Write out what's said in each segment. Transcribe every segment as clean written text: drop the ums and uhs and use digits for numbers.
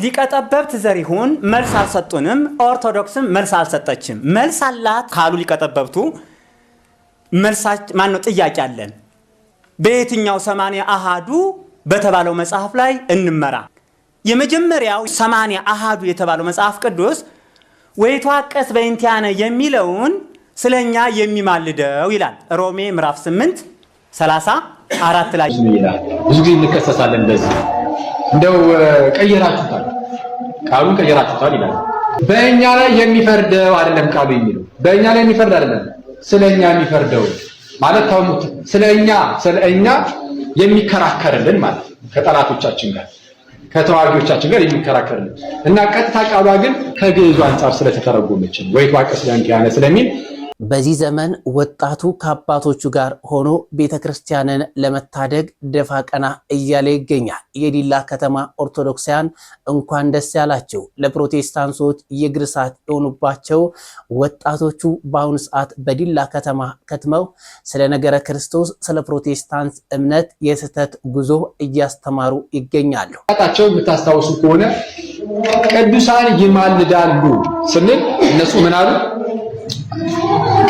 ሊቀጠበብት ዘሪሁን መልስ አልሰጡንም። ኦርቶዶክስም መልስ አልሰጠችም። መልስ አላት ካሉ ሊቀጠበብቱ መልሳች ማን ነው? ጥያቄ አለን። በየትኛው 80 አሃዱ በተባለው መጽሐፍ ላይ እንመራ? የመጀመሪያው 80 አሃዱ የተባለው መጽሐፍ ቅዱስ ወይቷቀስ በእንቲያነ የሚለውን ስለኛ የሚማልደው ይላል። ሮሜ ምዕራፍ 8:34 ላይ ይላል። ብዙ ጊዜ እንከሰሳለን እንደዚህ እንደው ቀየራችሁታል፣ ቃሉን ቀየራችሁታል ይላል። በእኛ ላይ የሚፈርደው አይደለም ቃሉ የሚለው በእኛ ላይ የሚፈርድ አይደለም፣ ስለኛ የሚፈርደው ማለት ታውቁት፣ ስለኛ የሚከራከርልን ማለት ከጠላቶቻችን ጋር ከተዋጊዎቻችን ጋር የሚከራከርልን እና ቀጥታ ቃሏ ግን ከግዕዙ አንፃር ስለተተረጎመች ነው ወይቷቀስ በእንቲአነ ስለሚል በዚህ ዘመን ወጣቱ ከአባቶቹ ጋር ሆኖ ቤተክርስቲያንን ለመታደግ ደፋ ቀና እያለ ይገኛል። የዲላ ከተማ ኦርቶዶክሳውያን እንኳን ደስ ያላቸው። ለፕሮቴስታንቶች የእግር እሳት የሆኑባቸው ወጣቶቹ በአሁኑ ሰዓት በዲላ ከተማ ከትመው ስለ ነገረ ክርስቶስ፣ ስለ ፕሮቴስታንት እምነት የስህተት ጉዞ እያስተማሩ ይገኛሉ። ታጣቸው የምታስታውሱ ከሆነ ቅዱሳን ይማልዳሉ ስንል እነሱ ምን አሉ?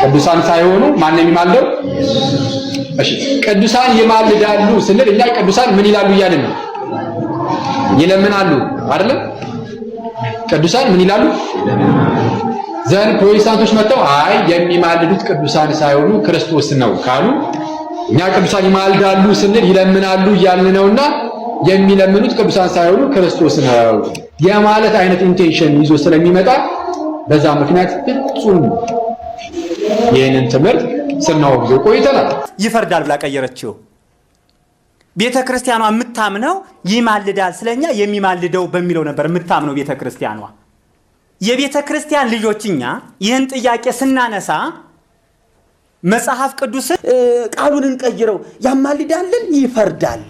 ቅዱሳን ሳይሆኑ ማን ነው የሚማልደው? እሺ ቅዱሳን ይማልዳሉ ስንል እኛ ቅዱሳን ምን ይላሉ እያልን ነው? ይለምናሉ አይደል? ቅዱሳን ምን ይላሉ? ዘን ፕሮቴስታንቶች መጥተው አይ የሚማልዱት ቅዱሳን ሳይሆኑ ክርስቶስ ነው ካሉ እኛ ቅዱሳን ይማልዳሉ ስንል ይለምናሉ እያልን ነውና የሚለምኑት ቅዱሳን ሳይሆኑ ክርስቶስ ነው የማለት አይነት ኢንቴንሽን ይዞ ስለሚመጣ በዛ ምክንያት ፍጹም ይህንን ትምህርት ስናወግዘው ቆይተናል። ይፈርዳል ብላ ቀየረችው። ቤተክርስቲያኗ የምታምነው ይማልዳል ስለኛ የሚማልደው በሚለው ነበር የምታምነው ቤተክርስቲያኗ። የቤተክርስቲያን ልጆችኛ ይህን ጥያቄ ስናነሳ መጽሐፍ ቅዱስ ቃሉን እንቀይረው፣ ያማልዳልን ይፈርዳል፣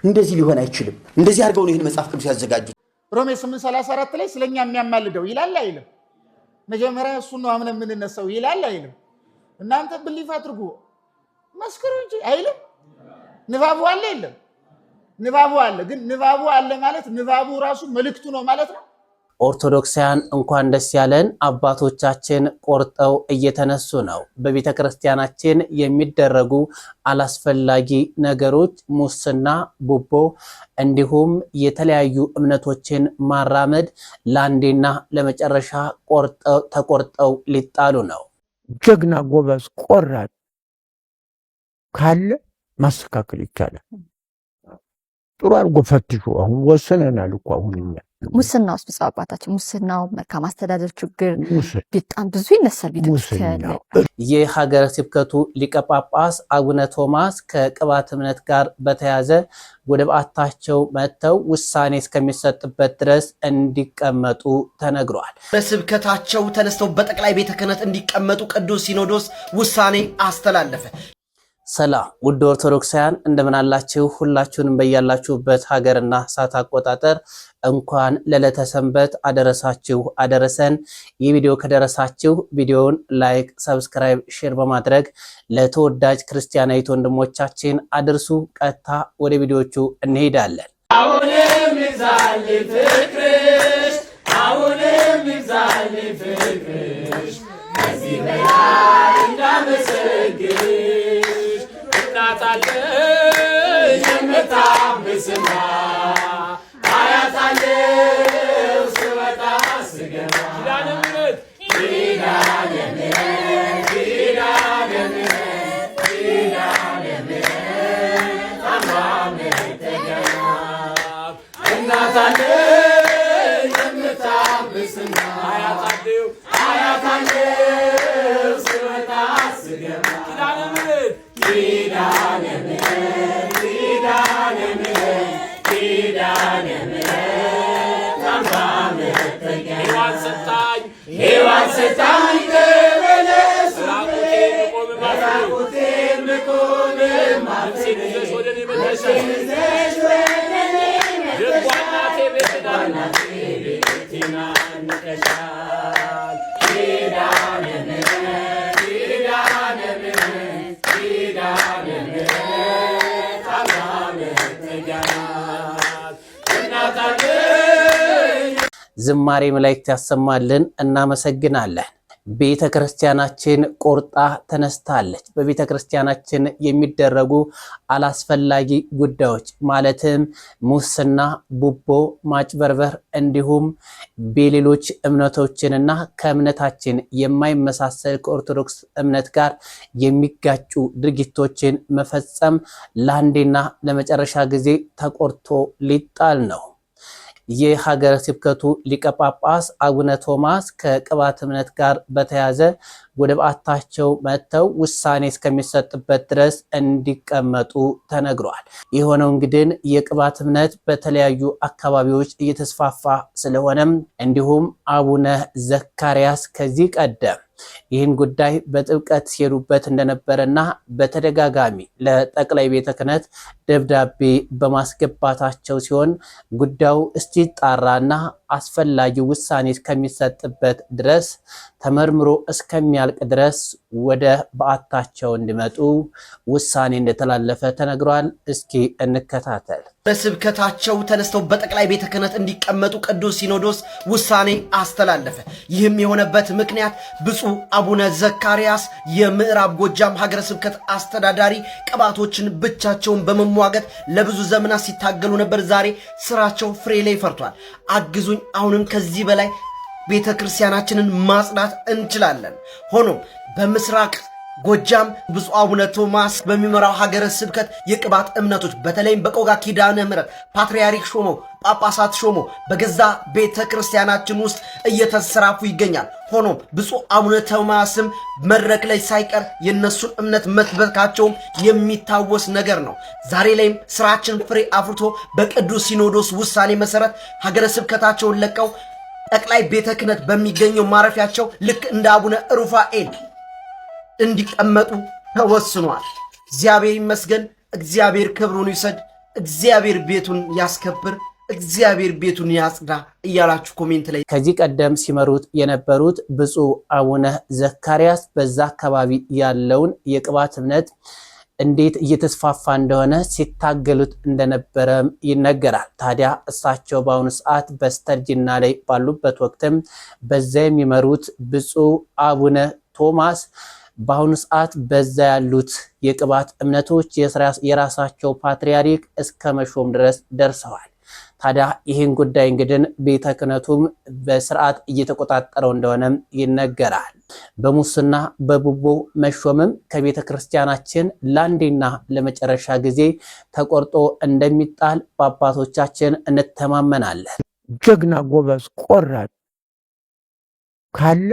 እንደዚህ ሊሆን አይችልም፣ እንደዚህ አድርገው ነው ይህን መጽሐፍ ቅዱስ ያዘጋጁት። ሮሜ 8:34 ላይ ስለኛ የሚያማልደው ይላል አይልም? መጀመሪያ እሱን ነው አምነን የምንነሳው ይላል አይልም? እናንተ ብሊፍ አድርጉ መስክሩ እንጂ አይልም? ንባቡ አለ የለም? ንባቡ አለ። ግን ንባቡ አለ ማለት ንባቡ ራሱ መልእክቱ ነው ማለት ነው። ኦርቶዶክሳውያን እንኳን ደስ ያለን። አባቶቻችን ቆርጠው እየተነሱ ነው። በቤተ ክርስቲያናችን የሚደረጉ አላስፈላጊ ነገሮች፣ ሙስና፣ ቡቦ እንዲሁም የተለያዩ እምነቶችን ማራመድ ለአንዴና ለመጨረሻ ተቆርጠው ሊጣሉ ነው። ጀግና ጎበዝ ቆራጥ ካለ ማስተካከል ይቻላል። ጥሩ አድርጎ ፈትሹ። አሁን ወሰነናል እኮ አሁን እኛ ሙስና ውስጥ ብፁዕ አባታችን ሙስናው መልካም አስተዳደር ችግር በጣም ብዙ ይነሳል። ቤተክርስቲያን የሀገረ ስብከቱ ሊቀ ጳጳስ አቡነ ቶማስ ከቅባት እምነት ጋር በተያዘ ወደ በዓታቸው መጥተው ውሳኔ እስከሚሰጥበት ድረስ እንዲቀመጡ ተነግሯል። በስብከታቸው ተነስተው በጠቅላይ ቤተ ክህነት እንዲቀመጡ ቅዱስ ሲኖዶስ ውሳኔ አስተላለፈ። ሰላም ውድ ኦርቶዶክሳውያን እንደምን አላችሁ? ሁላችሁንም በያላችሁበት ሀገርና ሰዓት አቆጣጠር እንኳን ለዕለተ ሰንበት አደረሳችሁ አደረሰን። ይህ ቪዲዮ ከደረሳችሁ ቪዲዮውን ላይክ፣ ሰብስክራይብ፣ ሼር በማድረግ ለተወዳጅ ክርስቲያናዊት ወንድሞቻችን አድርሱ። ቀጥታ ወደ ቪዲዮቹ እንሄዳለን። አሁንም ይብዛል ፍቅርሽ፣ አሁንም ይብዛል ፍቅርሽ፣ ከዚህ በላይ እንዳመሰግንሽ እናታለሽ የምታምስና አያታለው ስወጣ ስገባ ኪዳነ ምሕረት ኪዳነ ምሕረት ኪዳነ ምሕረት ኪዳነ ምሕረት አማመተገና እናታለሽ የምታምስና አያታለው ስወጣ ስገባ ኪዳነ ምሕረት ኪዳነ ምሕረት ኪዳነ ምሕረት ኪዳነ ምሕረት አማመተገና ሔዋን ሰጣኝ ከበለሱ ራቁቴን ብቆም ነፍሴን ይዘሽ ወደ እኔ መጥተሻል። የእናቴ ቤቴን አንቀሻል። ኪዳነ ምሕረት ኪዳነ ምሕረት ኪዳነ ምሕረት አማመተገና እናታለሽ ዝማሬ መላእክት ያሰማልን። እናመሰግናለን። ቤተ ክርስቲያናችን ቆርጣ ተነስታለች። በቤተ ክርስቲያናችን የሚደረጉ አላስፈላጊ ጉዳዮች ማለትም ሙስና፣ ቡቦ፣ ማጭበርበር እንዲሁም በሌሎች እምነቶችንና ከእምነታችን የማይመሳሰል ከኦርቶዶክስ እምነት ጋር የሚጋጩ ድርጊቶችን መፈጸም ለአንዴና ለመጨረሻ ጊዜ ተቆርጦ ሊጣል ነው። የሀገረ ስብከቱ ሊቀ ጳጳስ አቡነ ቶማስ ከቅባት እምነት ጋር በተያያዘ ወደ በዓታቸው መጥተው ውሳኔ እስከሚሰጥበት ድረስ እንዲቀመጡ ተነግሯል። የሆነው እንግዲህ የቅባት እምነት በተለያዩ አካባቢዎች እየተስፋፋ ስለሆነም እንዲሁም አቡነ ዘካርያስ ከዚህ ቀደም ይህን ጉዳይ በጥብቀት ሲሄዱበት እንደነበረና በተደጋጋሚ ለጠቅላይ ቤተ ክህነት ደብዳቤ በማስገባታቸው ሲሆን ጉዳዩ እስኪጣራና አስፈላጊ ውሳኔ እስከሚሰጥበት ድረስ ተመርምሮ እስከሚያልቅ ድረስ ወደ በዓታቸው እንዲመጡ ውሳኔ እንደተላለፈ ተነግሯል። እስኪ እንከታተል። በስብከታቸው ተነስተው በጠቅላይ ቤተ ክህነት እንዲቀመጡ ቅዱስ ሲኖዶስ ውሳኔ አስተላለፈ። ይህም የሆነበት ምክንያት ብፁዕ አቡነ ዘካርያስ የምዕራብ ጎጃም ሀገረ ስብከት አስተዳዳሪ ቅባቶችን ብቻቸውን በመሟገት ለብዙ ዘመናት ሲታገሉ ነበር። ዛሬ ስራቸው ፍሬ ላይ ፈርቷል። አግዙኝ፣ አሁንም ከዚህ በላይ ቤተ ክርስቲያናችንን ማጽዳት እንችላለን። ሆኖም በምስራቅ ጎጃም ብፁዕ አቡነ ቶማስ በሚመራው ሀገረ ስብከት የቅባት እምነቶች በተለይም በቆጋ ኪዳነ ምሕረት ፓትርያርክ ሾመው ጳጳሳት ሾመው በገዛ ቤተ ክርስቲያናችን ውስጥ እየተሰራፉ ይገኛል። ሆኖም ብፁዕ አቡነ ቶማስም መድረክ ላይ ሳይቀር የነሱን እምነት መስበካቸውም የሚታወስ ነገር ነው። ዛሬ ላይም ስራችን ፍሬ አፍርቶ በቅዱስ ሲኖዶስ ውሳኔ መሰረት ሀገረ ስብከታቸውን ለቀው ጠቅላይ ቤተ ክህነት በሚገኘው ማረፊያቸው ልክ እንደ አቡነ ሩፋኤል እንዲቀመጡ ተወስኗል። እግዚአብሔር ይመስገን። እግዚአብሔር ክብሩን ይውሰድ። እግዚአብሔር ቤቱን ያስከብር። እግዚአብሔር ቤቱን ያጽዳ እያላችሁ ኮሜንት ላይ ከዚህ ቀደም ሲመሩት የነበሩት ብፁዕ አቡነ ዘካርያስ በዛ አካባቢ ያለውን የቅባት እምነት እንዴት እየተስፋፋ እንደሆነ ሲታገሉት እንደነበረም ይነገራል። ታዲያ እሳቸው በአሁኑ ሰዓት በስተርጅና ላይ ባሉበት ወቅትም በዛ የሚመሩት ብፁዕ አቡነ ቶማስ በአሁኑ ሰዓት በዛ ያሉት የቅባት እምነቶች የራሳቸው ፓትርያርክ እስከ መሾም ድረስ ደርሰዋል። ታዲያ ይህን ጉዳይ እንግዲህ ቤተ ክህነቱም በስርዓት እየተቆጣጠረው እንደሆነም ይነገራል። በሙስና በቡቦ መሾምም ከቤተ ክርስቲያናችን ለአንዴና ለመጨረሻ ጊዜ ተቆርጦ እንደሚጣል በአባቶቻችን እንተማመናለን። ጀግና ጎበዝ ቆራጥ ካለ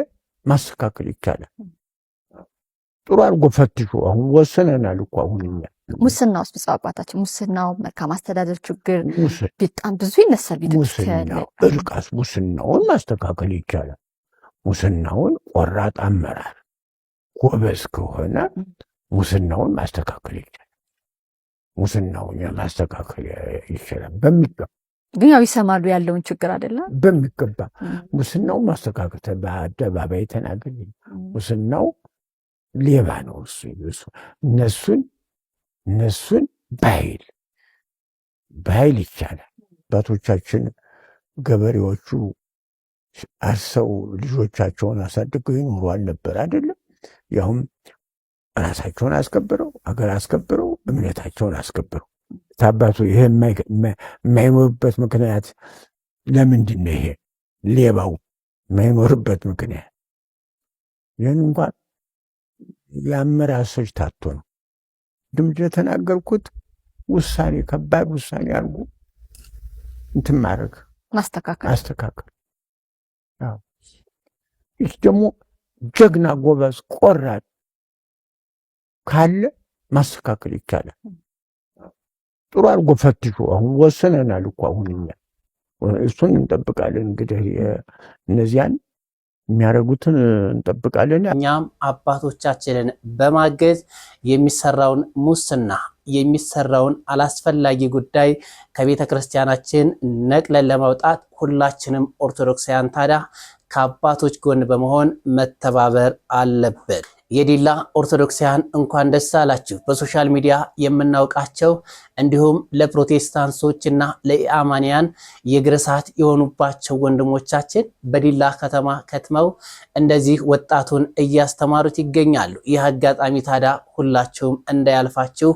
ማስተካከል ይቻላል። ጥሩ አድርጎ ፈትሹ። አሁን ወሰነናል እኮ አሁን እኛ ሙስና ውስጥ ብፁዕ አባታችን ሙስናው፣ መልካም አስተዳደር ችግር በጣም ብዙ ይነሳል። ቤተክርስቲያን እልቃስ ሙስናውን ማስተካከል ይቻላል። ሙስናውን ቆራጥ አመራር ጎበዝ ከሆነ ሙስናውን ማስተካከል ይቻላል። ሙስናውን ማስተካከል ይቻላል በሚገባ። ግን ያው ይሰማሉ ያለውን ችግር አይደለም በሚገባ ሙስናውን ማስተካከል በአደባባይ ተናገር። ሙስናው ሌባ ነው እሱ እነሱን በኃይል ይቻላል። አባቶቻችን ገበሬዎቹ አርሰው ልጆቻቸውን አሳድገው ይኖሩ አልነበር አይደለም? ያውም ራሳቸውን አስከብረው አገር አስከብረው እምነታቸውን አስከብረው ታባቱ። ይሄ የማይኖርበት ምክንያት ለምንድን ነው? ይሄ ሌባው የማይኖርበት ምክንያት ይህን እንኳን የአመራር ሰዎች ታቶ ነው። ድምፅ የተናገርኩት ውሳኔ ከባድ ውሳኔ አድርጎ እንትን ማድረግ ማስተካከል። ይህ ደግሞ ጀግና ጎበዝ ቆራጥ ካለ ማስተካከል ይቻላል። ጥሩ አድርጎ ፈትሹ። አሁን ወሰነናል እኮ አሁን እኛ እሱን እንጠብቃለን። እንግዲህ እነዚያን የሚያደርጉትን እንጠብቃለን። እኛም አባቶቻችንን በማገዝ የሚሰራውን ሙስና የሚሰራውን አላስፈላጊ ጉዳይ ከቤተ ክርስቲያናችን ነቅለን ለማውጣት ሁላችንም ኦርቶዶክሳውያን ታዲያ ከአባቶች ጎን በመሆን መተባበር አለብን። የዲላ ኦርቶዶክሳውያን እንኳን ደስ አላችሁ። በሶሻል ሚዲያ የምናውቃቸው እንዲሁም ለፕሮቴስታንቶች እና ለኢአማንያን የእግር እሳት የሆኑባቸው ወንድሞቻችን በዲላ ከተማ ከትመው እንደዚህ ወጣቱን እያስተማሩት ይገኛሉ። ይህ አጋጣሚ ታዲያ ሁላችሁም እንዳያልፋችሁ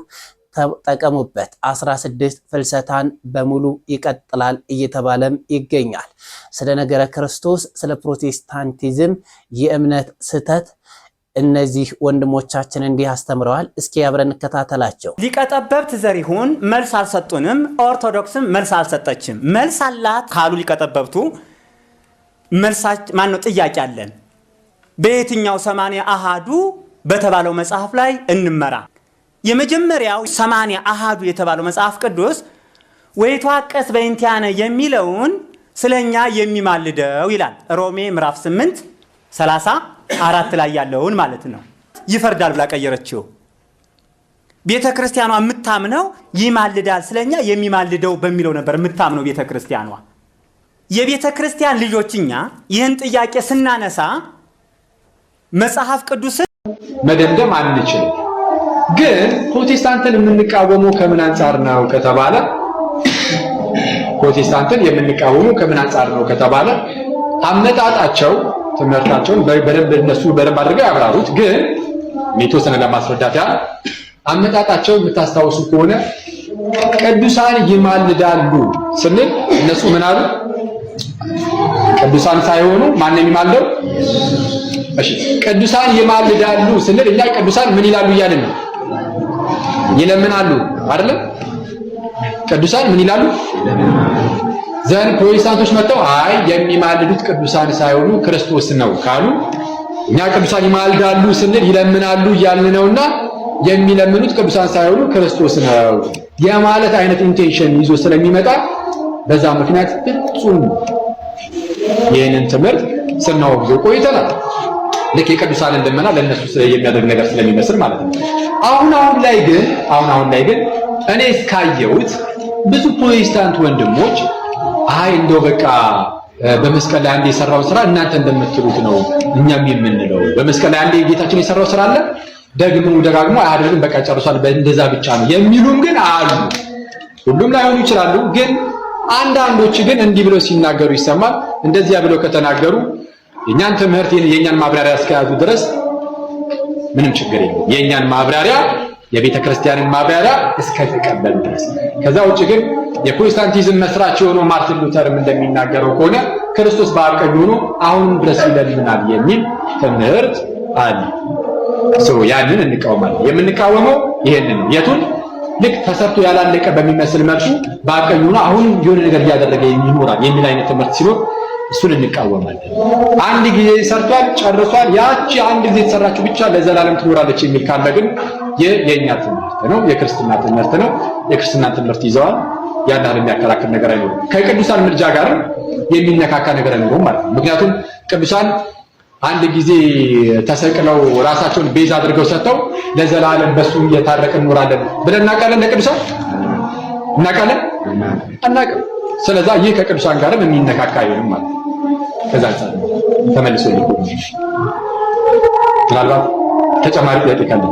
ተጠቀሙበት። 16 ፍልሰታን በሙሉ ይቀጥላል እየተባለም ይገኛል። ስለ ነገረ ክርስቶስ፣ ስለ ፕሮቴስታንቲዝም የእምነት ስህተት እነዚህ ወንድሞቻችን እንዲህ አስተምረዋል። እስኪ አብረን እንከታተላቸው። ሊቀ ጠበብት ዘሪሁን መልስ አልሰጡንም፣ ኦርቶዶክስም መልስ አልሰጠችም። መልስ አላት ካሉ ሊቀ ጠበብቱ መልሳችን ማነው? ጥያቄ አለን። በየትኛው 80 አሃዱ በተባለው መጽሐፍ ላይ እንመራ። የመጀመሪያው 80 አሃዱ የተባለው መጽሐፍ ቅዱስ ወይቷቀስ በእንቲአነ የሚለውን ስለኛ የሚማልደው ይላል። ሮሜ ምዕራፍ 8 34 ላይ ያለውን ማለት ነው። ይፈርዳል ብላ ቀየረችው። ቤተ ክርስቲያኗ የምታምነው ይማልዳል ስለኛ የሚማልደው በሚለው ነበር የምታምነው ቤተ ክርስቲያኗ። የቤተ ክርስቲያን ልጆችኛ ይህን ጥያቄ ስናነሳ መጽሐፍ ቅዱስን መደምደም አንችልም። ግን ፕሮቴስታንትን የምንቃወመው ከምን አንጻር ነው ከተባለ አመጣጣቸው ትምህርታቸውን በደንብ አድርገው ያብራሩት። ግን የተወሰነ ለማስረዳት ያህል አመጣጣቸው የምታስታውሱ ከሆነ ቅዱሳን ይማልዳሉ ስንል እነሱ ምን አሉ? ቅዱሳን ሳይሆኑ ማን የሚማልደው? እሺ ቅዱሳን ይማልዳሉ ስንል እኛ ቅዱሳን ምን ይላሉ እያልን ነው? ይለምናሉ አይደለም? ቅዱሳን ምን ይላሉ? ዘን ፕሮቴስታንቶች መጥተው አይ የሚማልዱት ቅዱሳን ሳይሆኑ ክርስቶስ ነው ካሉ እኛ ቅዱሳን ይማልዳሉ ስንል ይለምናሉ እያልን ነውና የሚለምኑት ቅዱሳን ሳይሆኑ ክርስቶስ ነው የማለት አይነት ኢንቴንሽን ይዞ ስለሚመጣ በዛ ምክንያት ፍጹም ይህንን ትምህርት ስናወግዘው ቆይተናል። ልክ የቅዱሳንን ልመና ለእነሱ የሚያደርግ ነገር ስለሚመስል ማለት ነው። አሁን ላይ ግን እኔ እስካየሁት ብዙ ፕሮቴስታንት ወንድሞች አይ እንደው በቃ በመስቀል ላይ አንዴ የሰራው ስራ እናንተ እንደምትሉት ነው እኛም የምንለው። በመስቀል ላይ አንዴ ጌታችን የሰራው ስራ አለ ደጋግሞ አያደርግም በቃ ጨርሷል እንደዛ ብቻ ነው የሚሉም ግን አሉ። ሁሉም ላይሆኑ ይችላሉ። ግን አንዳንዶች ግን እንዲህ ብለው ሲናገሩ ይሰማል። እንደዚያ ብለው ከተናገሩ የኛን ትምህርት የኛን ማብራሪያ እስከያዙ ድረስ ምንም ችግር የለም። የኛን ማብራሪያ የቤተ ክርስቲያንን ማብራሪያ እስከተቀበሉ ድረስ። ከዛ ውጭ ግን የፕሮቴስታንቲዝም መስራች የሆነው ማርቲን ሉተርም እንደሚናገረው ከሆነ ክርስቶስ በአብ ቀኝ ሆኖ አሁንም ድረስ ይለምናል የሚል ትምህርት አለ። ያንን እንቃወማለን። የምንቃወመው ይሄንን ነው። የቱን? ልክ ተሰርቶ ያላለቀ በሚመስል መልኩ በአብ ቀኝ ሆኖ አሁንም የሆነ ነገር እያደረገ ይኖራል የሚል አይነት ትምህርት ሲኖር እሱን እንቃወማለን። አንድ ጊዜ ሰርቷል ጨርሷል፣ ያቺ አንድ ጊዜ የተሰራችው ብቻ ለዘላለም ትኖራለች የሚል ካለ ግን የኛ ትምህርት ነው፣ የክርስትና ትምህርት ነው። የክርስትና ትምህርት ይዘዋል። ያን ያህል የሚያከራክር ነገር አይኖርም። ከቅዱሳን ምልጃ ጋር የሚነካካ ነገር አይኖርም ማለት ነው። ምክንያቱም ቅዱሳን አንድ ጊዜ ተሰቅለው ራሳቸውን ቤዛ አድርገው ሰጥተው ለዘላለም በሱ እየታረቅን እንኖራለን ብለን እናውቃለን። ለቅዱሳን እናውቃለን አናውቅም። ስለዚህ ይህ ከቅዱሳን ጋርም የሚነካካ አይሆንም ማለት ነው። ከዛ አንፃር ተመልሶ ይቆም። ምናልባት ተጨማሪ ጥያቄ ካለ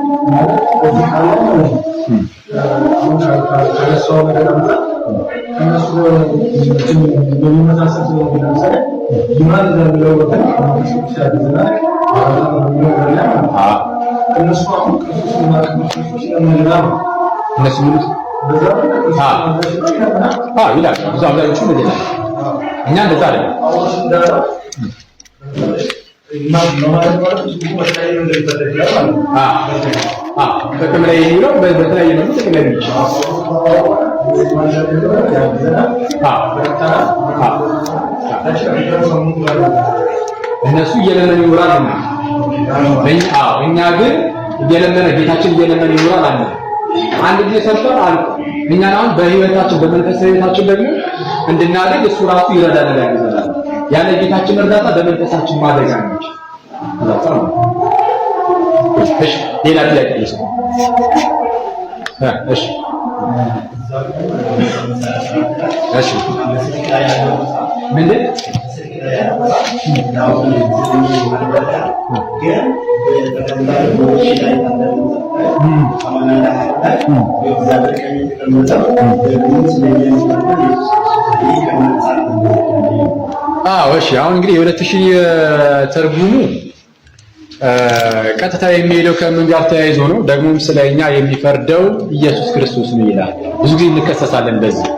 ይላል አብዛኞቹ እንደዛ እኛ እንደዛ አይደለም። ጥቅም ላይ የሚለው በተለያየ መልኩ ጥቅም ላይ የሚችል እነሱ እየለመኑ ይኖራል። እኛ ግን እየለመነ ጌታችን እየለመነ ይኖራል አለ። አንድ ጊዜ ሰርቷል አለ። እኛን አሁን በህይወታችን በመንፈሳዊ ህይወታችን ደግሞ እንድናደግ እሱ ራሱ ይረዳናል፣ ያግዘናል። ያለ ጌታችን እርዳታ በመንፈሳችን ማደግ አንችልም። እሺ ሌላ ጥያቄ ይሰጥ። እሺ እሺ ምንድን እሺ አሁን እንግዲህ የ2000 ትርጉሙ ቀጥታ የሚሄደው ከምን ጋር ተያይዞ ነው? ደግሞም ስለኛ የሚፈርደው ኢየሱስ ክርስቶስ ነው ይላል። ብዙ ጊዜ እንከሰሳለን በዚህ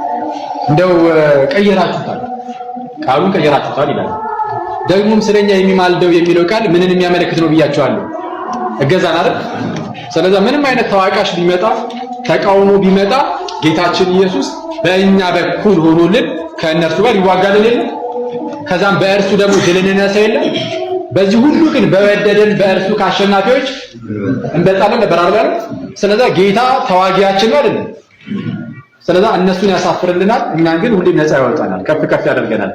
እንደው ቀየራችሁታል፣ ቃሉን ቀየራችሁታል ይላል። ደግሞም ስለኛ የሚማልደው የሚለው ቃል ምንን የሚያመለክት ነው ብያቸዋለሁ? እገዛን አይደል? ስለዚህ ምንም አይነት ተዋቃሽ ቢመጣ ተቃውሞ ቢመጣ ጌታችን ኢየሱስ በእኛ በኩል ሆኖልን ከእነርሱ ጋር ይዋጋልን የለ? ከዛም በእርሱ ደግሞ ድልን ነሳ የለ? በዚህ ሁሉ ግን በወደደን በእርሱ ከአሸናፊዎች እንበልጣለን ነበር አይደል? ስለዚህ ጌታ ተዋጊያችን ነው አይደል? ስለዚህ እነሱን ያሳፍርልናል፣ እኛን ግን ሁሌም ነፃ ያወጣናል፣ ከፍ ከፍ ያደርገናል።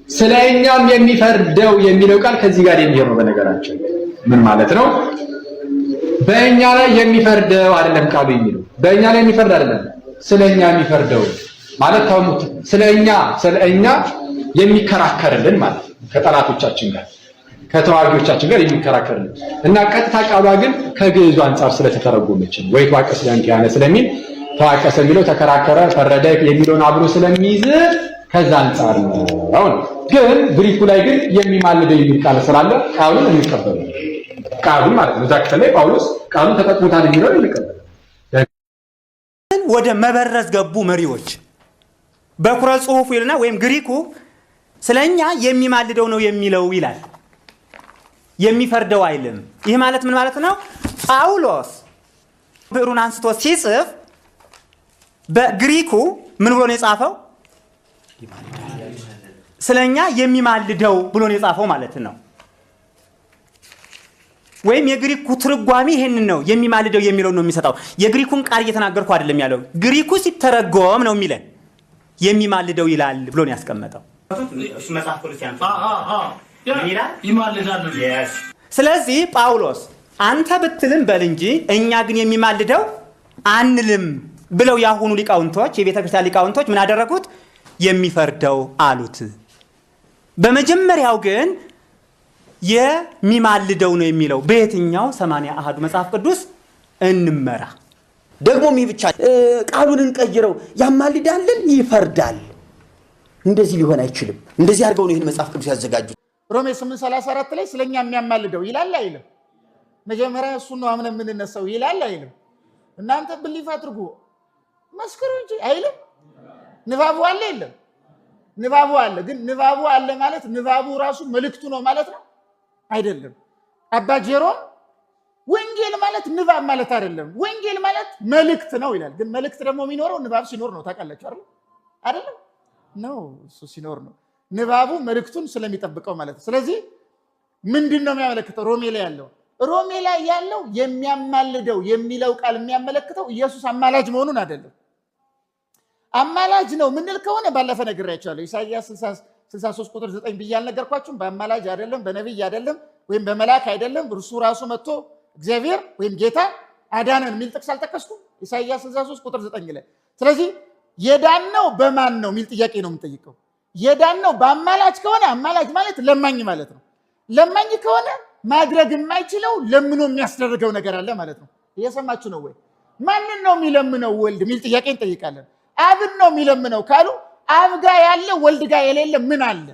ስለኛም የሚፈርደው የሚለው ቃል ከዚህ ጋር የሚሄድ ነው። በነገራችን ምን ማለት ነው? በእኛ ላይ የሚፈርደው አይደለም ቃሉ የሚለው በእኛ ላይ የሚፈርድ አይደለም፣ ስለኛ የሚፈርደው ማለት ታውሙት ስለኛ የሚከራከርልን ማለት ከጠላቶቻችን ጋር ከተዋጊዎቻችን ጋር የሚከራከርልን እና ቀጥታ ቃሏ ግን ከግዕዙ አንጻር ስለተተረጎመች ነው። ወይ ተዋቀስ ያለ ስለሚል ተዋቀሰ የሚለው ተከራከረ፣ ፈረደ የሚለውን አብሮ ስለሚይዝ ከዛ አንጻር ነው። አሁን ግን ግሪኩ ላይ ግን የሚማልደው የሚል ቃል ስላለ ቃሉን እንቀበለው ቃሉን ማለት ነው። ዛክተ ላይ ጳውሎስ ቃሉን ተጠቅሞታል የሚለው እንቀበለው። ወደ መበረዝ ገቡ መሪዎች በኩረ ጽሑፉ ይልና ወይም ግሪኩ ስለኛ የሚማልደው ነው የሚለው ይላል፣ የሚፈርደው አይልም። ይህ ማለት ምን ማለት ነው? ጳውሎስ ብዕሩን አንስቶ ሲጽፍ በግሪኩ ምን ብሎ ነው የጻፈው? ስለኛ የሚማልደው ብሎ ነው የጻፈው ማለት ነው። ወይም የግሪኩ ትርጓሜ ይሄንን ነው፣ የሚማልደው የሚለው ነው የሚሰጣው። የግሪኩን ቃል እየተናገርኩ አይደለም ያለው፣ ግሪኩ ሲተረጎም ነው የሚለን የሚማልደው ይላል ብሎ ነው ያስቀመጠው። ስለዚህ ጳውሎስ አንተ ብትልም በል እንጂ እኛ ግን የሚማልደው አንልም ብለው ያሁኑ ሊቃውንቶች የቤተ ክርስቲያን ሊቃውንቶች ምን አደረጉት? የሚፈርደው አሉት። በመጀመሪያው ግን የሚማልደው ነው የሚለው በየትኛው 81ዱ መጽሐፍ ቅዱስ እንመራ። ደግሞ ይህ ብቻ ቃሉን እንቀይረው፣ ያማልዳልን ይፈርዳል። እንደዚህ ሊሆን አይችልም። እንደዚህ አድርገው ነው ይህን መጽሐፍ ቅዱስ ያዘጋጁት። ሮሜ 8:34 ላይ ስለኛ የሚያማልደው ይላል አይልም? መጀመሪያ እሱን ነው አምነን የምንነሳው ይላል አይልም? እናንተ ብሊፍ አድርጉ መስክሩ እንጂ አይልም? ንባቡ አለ የለም? ንባቡ አለ። ግን ንባቡ አለ ማለት ንባቡ ራሱ መልእክቱ ነው ማለት ነው አይደለም። አባ ጄሮም ወንጌል ማለት ንባብ ማለት አይደለም፣ ወንጌል ማለት መልእክት ነው ይላል። ግን መልእክት ደግሞ የሚኖረው ንባብ ሲኖር ነው። ታውቃላችሁ አይደል? አይደለም ነው እሱ ሲኖር ነው ንባቡ መልእክቱን ስለሚጠብቀው ማለት ነው። ስለዚህ ምንድነው የሚያመለክተው? ሮሜ ላይ ያለው የሚያማልደው የሚለው ቃል የሚያመለክተው ኢየሱስ አማላጅ መሆኑን አይደለም። አማላጅ ነው ምንል ከሆነ ባለፈ ነግሬያቸዋለሁ። ኢሳይያስ 63 ቁጥር 9 ብዬ አልነገርኳችሁም? በአማላጅ አይደለም፣ በነቢይ አይደለም፣ ወይም በመላክ አይደለም፣ እርሱ ራሱ መጥቶ እግዚአብሔር ወይም ጌታ አዳነን የሚል ጥቅስ አልጠቀስኩም? ኢሳይያስ 63 ቁጥር 9 ላይ። ስለዚህ የዳነው በማን ነው የሚል ጥያቄ ነው የምንጠይቀው። የዳነው በአማላጅ ከሆነ አማላጅ ማለት ለማኝ ማለት ነው። ለማኝ ከሆነ ማድረግ የማይችለው ለምኖ የሚያስደርገው ነገር አለ ማለት ነው። እየሰማችሁ ነው ወይ? ማንን ነው የሚለምነው ወልድ የሚል ጥያቄ እንጠይቃለን። አብን ነው የሚለምነው ካሉ አብ ጋር ያለ ወልድ ጋር የሌለ ምን አለ?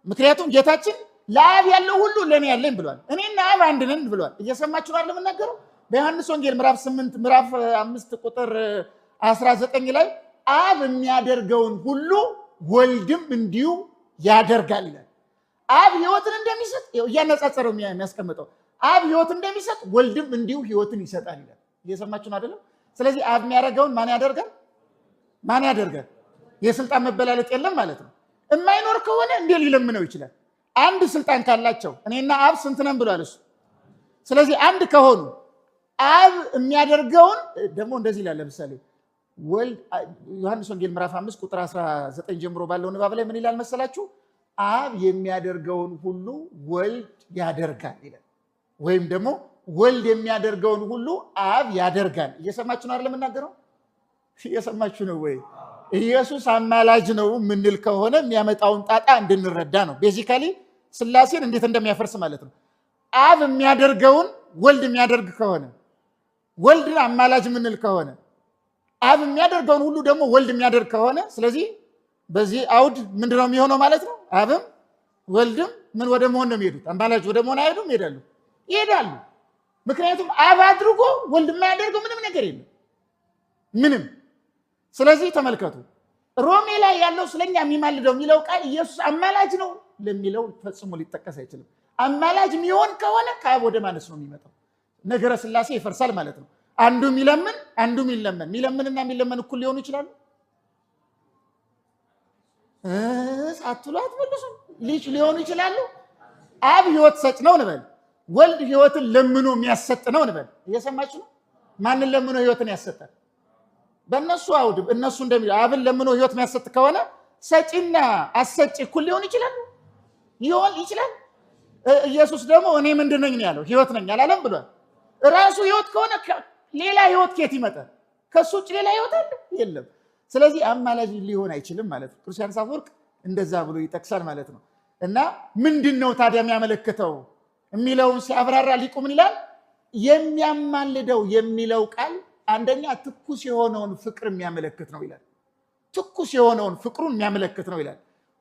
ምክንያቱም ጌታችን ለአብ ያለው ሁሉ ለእኔ ያለኝ ብሏል። እኔና አብ አንድ ነን ብሏል። እየሰማችሁ ነው የምናገረው። በዮሐንስ ወንጌል ምዕራፍ 5 ቁጥር 19 ላይ አብ የሚያደርገውን ሁሉ ወልድም እንዲሁ ያደርጋል ይላል። አብ ሕይወትን እንደሚሰጥ እያነጻጸረው የሚያስቀምጠው አብ ሕይወት እንደሚሰጥ ወልድም እንዲሁ ሕይወትን ይሰጣል ይላል። እየሰማችሁ ነው አይደለም? ስለዚህ አብ የሚያደርገውን ማን ያደርጋል? ማን ያደርጋል? የስልጣን መበላለጥ የለም ማለት ነው። የማይኖር ከሆነ እንዴ ሊለምነው ይችላል? አንድ ስልጣን ካላቸው እኔና አብ ስንት ነን ብሏል እሱ። ስለዚህ አንድ ከሆኑ አብ የሚያደርገውን ደግሞ እንደዚህ ይላል። ለምሳሌ ወልድ ዮሐንስ ወንጌል ምዕራፍ 5 ቁጥር 19 ጀምሮ ባለው ንባብ ላይ ምን ይላል መሰላችሁ? አብ የሚያደርገውን ሁሉ ወልድ ያደርጋል ይላል። ወይም ደግሞ ወልድ የሚያደርገውን ሁሉ አብ ያደርጋል። እየሰማችሁ ነው አይደል? የምናገረው እየሰማችሁ ነው ወይ? ኢየሱስ አማላጅ ነው ምንል ከሆነ የሚያመጣውን ጣጣ እንድንረዳ ነው። ቤዚካሊ ሥላሴን እንዴት እንደሚያፈርስ ማለት ነው። አብ የሚያደርገውን ወልድ የሚያደርግ ከሆነ ወልድን አማላጅ ምንል ከሆነ አብ የሚያደርገውን ሁሉ ደግሞ ወልድ የሚያደርግ ከሆነ ስለዚህ በዚህ አውድ ምንድነው የሚሆነው ማለት ነው? አብም ወልድም ምን ወደ መሆን ነው የሚሄዱት? አማላጅ ወደ መሆን አይሄዱም? ይሄዳሉ። ምክንያቱም አብ አድርጎ ወልድ የማያደርገው ምንም ነገር የለም ምንም። ስለዚህ ተመልከቱ ሮሜ ላይ ያለው ስለኛ የሚማልደው የሚለው ቃል ኢየሱስ አማላጅ ነው ለሚለው ፈጽሞ ሊጠቀስ አይችልም። አማላጅ የሚሆን ከሆነ ከአብ ወደ ማነስ ነው የሚመጣው። ነገረ ሥላሴ ይፈርሳል ማለት ነው። አንዱ የሚለምን አንዱ የሚለምንና የሚለመን እኩል ሊሆኑ ይችላሉ? ሳትሉ አትመልሱም። ልጅ ሊሆኑ ይችላሉ? አብ ሕይወት ሰጭ ነው እንበል፣ ወልድ ሕይወትን ለምኖ የሚያሰጥ ነው እንበል። እየሰማችሁ ነው? ማንን ለምኖ ሕይወትን ያሰጣል? በእነሱ አውድ እነሱ እንደሚለው አብን ለምኖ ሕይወት የሚያሰጥ ከሆነ ሰጪና አሰጪ እኩል ሊሆኑ ይችላሉ? ሊሆን ይችላል። ኢየሱስ ደግሞ እኔ ምንድን ነኝ ነው ያለው? ሕይወት ነኝ አላለም ብሏል። ራሱ ሕይወት ከሆነ ሌላ ሕይወት ከየት ይመጣል? ከሱ ውጭ ሌላ ሕይወት አለ? የለም። ስለዚህ አማላጅ ሊሆን አይችልም ማለት ነው። ቅዱስ ዮሐንስ አፈወርቅ እንደዛ ብሎ ይጠቅሳል ማለት ነው። እና ምንድን ነው ታዲያ የሚያመለክተው የሚለውን ሲያብራራ ሊቁ ምን ይላል? የሚያማልደው የሚለው ቃል አንደኛ ትኩስ የሆነውን ፍቅር የሚያመለክት ነው ይላል። ትኩስ የሆነውን ፍቅሩን የሚያመለክት ነው ይላል።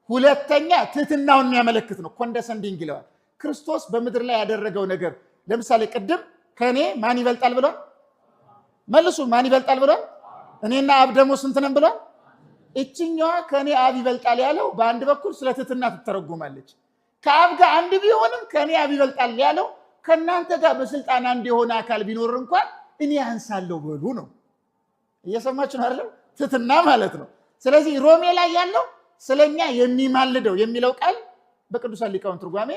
ሁለተኛ ትህትናውን የሚያመለክት ነው። ኮንደሰንዲንግ ይለዋል። ክርስቶስ በምድር ላይ ያደረገው ነገር ለምሳሌ ቅድም ከእኔ ማን ይበልጣል ብሏል? መልሱ። ማን ይበልጣል ብሏል? እኔና አብ ደግሞ ስንት ነን ብሏል? እችኛዋ ከእኔ አብ ይበልጣል ያለው በአንድ በኩል ስለ ትህትና ትተረጉማለች። ከአብ ጋር አንድ ቢሆንም ከእኔ አብ ይበልጣል ያለው ከእናንተ ጋር በስልጣን አንድ የሆነ አካል ቢኖር እንኳን እኔ አንሳለሁ በሉ ነው። እየሰማችሁ ነው አይደለም? ትህትና ማለት ነው። ስለዚህ ሮሜ ላይ ያለው ስለኛ የሚማልደው የሚለው ቃል በቅዱሳን ሊቃውንት ትርጓሜ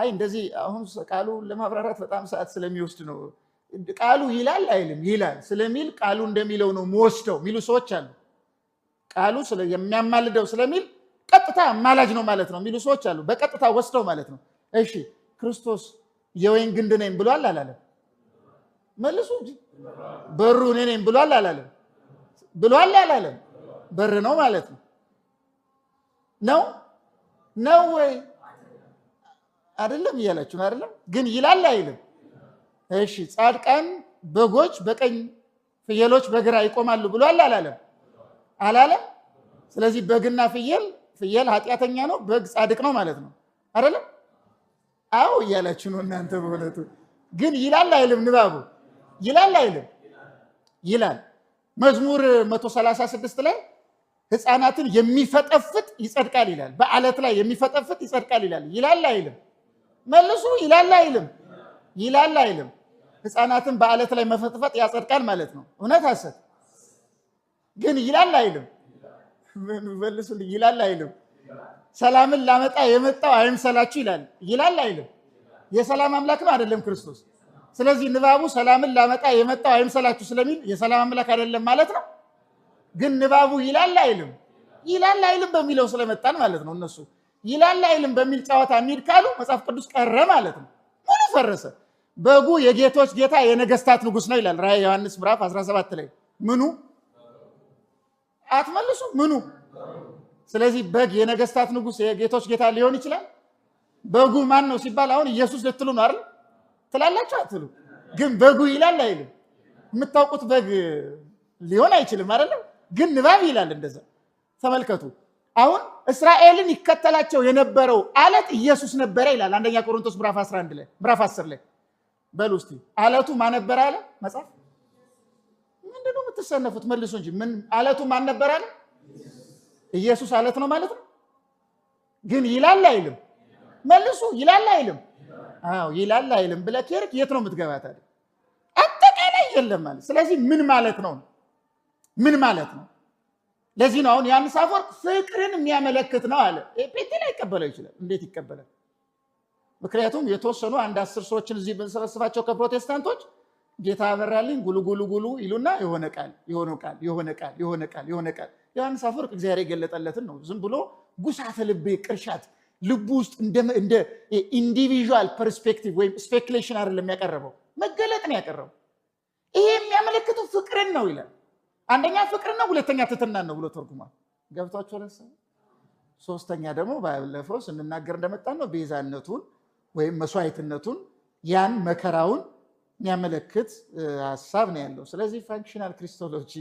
እንደዚህ አሁን ቃሉ ለማብራራት በጣም ሰዓት ስለሚወስድ ነው። ቃሉ ይላል አይልም ይላል ስለሚል ቃሉ እንደሚለው ነው መወስደው የሚሉ ሰዎች አሉ። ቃሉ የሚያማልደው ስለሚል ቀጥታ አማላጅ ነው ማለት ነው የሚሉ ሰዎች አሉ። በቀጥታ ወስደው ማለት ነው። እሺ ክርስቶስ የወይን ግንድ ነኝ ብሏል አላለም? መልሱ እንጂ በሩ እኔ ነኝ ብሏል አላለም? ብሏል አላለም? በር ነው ማለት ነው። ነው ወይ አይደለም እያላችሁ ነው አይደለም? ግን ይላል አይልም? እሺ ጻድቃን በጎች በቀኝ ፍየሎች በግራ ይቆማሉ ብሏል አላለም? አላለም? ስለዚህ በግና ፍየል ኃጢአተኛ ነው፣ በግ ጻድቅ ነው ማለት ነው አይደለም? አዎ እያላችሁ ነው እናንተ። በእውነቱ ግን ይላል አይልም? ንባቡ ይላል አይልም? ይላል። መዝሙር 136 ላይ ሕፃናትን የሚፈጠፍጥ ይጸድቃል ይላል። በአለት ላይ የሚፈጠፍጥ ይጸድቃል ይላል። ይላል አይልም? መልሱ። ይላል አይልም? ይላል አይልም? ሕፃናትን በአለት ላይ መፈጥፈጥ ያጸድቃል ማለት ነው። እውነት ሐሰት? ግን ይላል አይልም? መልሱልኝ። ይላል አይልም? ሰላምን ላመጣ የመጣው አይምሰላችሁ ይላል። ይላል አይልም? የሰላም አምላክ ነው አይደለም ክርስቶስ? ስለዚህ ንባቡ ሰላምን ላመጣ የመጣው አይምሰላችሁ ስለሚል የሰላም አምላክ አይደለም ማለት ነው። ግን ንባቡ ይላል አይልም? ይላል አይልም በሚለው ስለመጣን ማለት ነው። እነሱ ይላል አይልም በሚል ጨዋታ እንሂድ ካሉ መጽሐፍ ቅዱስ ቀረ ማለት ነው። ሙሉ ፈረሰ። በጉ የጌቶች ጌታ የነገስታት ንጉስ ነው ይላል ራዕየ ዮሐንስ ምዕራፍ 17 ላይ። ምኑ አትመልሱ? ምኑ? ስለዚህ በግ የነገስታት ንጉስ የጌቶች ጌታ ሊሆን ይችላል? በጉ ማን ነው ሲባል አሁን ኢየሱስ ልትሉ ነው አይደል? ትላላችሁ አትሉ? ግን በጉ ይላል አይልም? የምታውቁት በግ ሊሆን አይችልም አይደለም? ግን ንባብ ይላል እንደዛ። ተመልከቱ። አሁን እስራኤልን ይከተላቸው የነበረው አለት ኢየሱስ ነበረ ይላል አንደኛ ቆሮንቶስ ምዕራፍ 11 ላይ ምዕራፍ 10 ላይ። በሉ እስቲ አለቱ ማን ነበረ አለ መጽሐፍ? ምንድነው የምትሰነፉት? መልሱ እንጂ ምን አለቱ ማን ነበረ አለ? ኢየሱስ አለት ነው ማለት ነው። ግን ይላል አይልም? መልሱ። ይላል አይልም? አዎ ይላል አይልም ብለህ ከሄድክ የት ነው የምትገባት አይደል? አጠቃላይ የለም ማለት። ስለዚህ ምን ማለት ነው? ምን ማለት ነው? ለዚህ ነው አሁን ዮሐንስ አፈወርቅ ፍቅርን የሚያመለክት ነው አለ። ጴንጤ ላይ ይቀበለው ይችላል። እንዴት ይቀበላል? ምክንያቱም የተወሰኑ 10 ሰዎችን እዚህ ብንሰበስባቸው ከፕሮቴስታንቶች ጌታ አበራልኝ ጉሉ ጉሉ ጉሉ ይሉና የሆነ ቃል የሆነ ቃል የሆነ ቃል የሆነ ቃል የሆነ ቃል። ዮሐንስ አፈወርቅ እግዚአብሔር የገለጠለትን ነው። ዝም ብሎ ጉሳተ ልብ ቅርሻት ልቡ ውስጥ እንደ ኢንዲቪዥዋል ፐርስፔክቲቭ ወይም ስፔኩሌሽን አይደለም ያቀረበው፣ መገለጥ ነው ያቀረበው። ይሄ የሚያመለክተው ፍቅርን ነው ይላል። አንደኛ ፍቅርና ሁለተኛ ትሕትና ነው ብሎ ተርጉሟል። ገብቷችሁ ለሰ ሶስተኛ ደግሞ ባለፈው ስንናገር እንደመጣን ነው ቤዛነቱን ወይም መስዋዕትነቱን ያን መከራውን የሚያመለክት ሐሳብ ነው ያለው። ስለዚህ ፋንክሽናል ክሪስቶሎጂ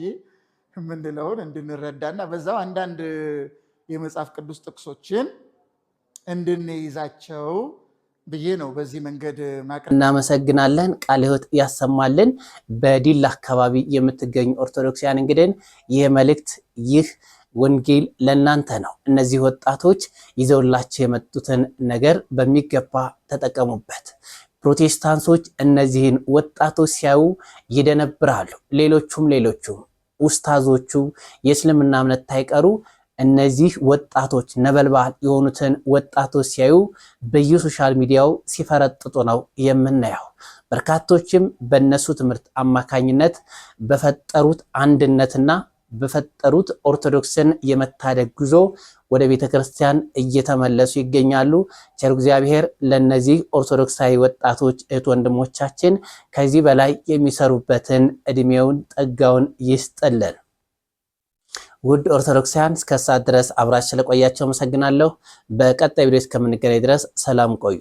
የምንለውን እንድንረዳና በዛው አንዳንድ የመጽሐፍ ቅዱስ ጥቅሶችን እንድንይዛቸው ብዬ ነው በዚህ መንገድ ማቅረብ። እናመሰግናለን። ቃለ ሕይወት ያሰማልን። በዲላ አካባቢ የምትገኙ ኦርቶዶክሳውያን እንግዲህ ይህ መልእክት ይህ ወንጌል ለእናንተ ነው። እነዚህ ወጣቶች ይዘውላቸው የመጡትን ነገር በሚገባ ተጠቀሙበት። ፕሮቴስታንቶች እነዚህን ወጣቶች ሲያዩ ይደነብራሉ። ሌሎቹም ኡስታዞቹ የእስልምና እምነት ታይቀሩ እነዚህ ወጣቶች ነበልባል የሆኑትን ወጣቶች ሲያዩ በየሶሻል ሚዲያው ሲፈረጥጡ ነው የምናየው። በርካቶችም በእነሱ ትምህርት አማካኝነት በፈጠሩት አንድነትና በፈጠሩት ኦርቶዶክስን የመታደግ ጉዞ ወደ ቤተክርስቲያን እየተመለሱ ይገኛሉ። ቸር እግዚአብሔር ለነዚህ ኦርቶዶክሳዊ ወጣቶች እህት ወንድሞቻችን ከዚህ በላይ የሚሰሩበትን እድሜውን ጸጋውን ይስጥልን። ውድ ኦርቶዶክሳውያን እስከ ሰዓት ድረስ አብራችሁ ስለቆያችሁ አመሰግናለሁ። በቀጣይ ቪዲዮ እስከምንገናኝ ድረስ ሰላም ቆዩ።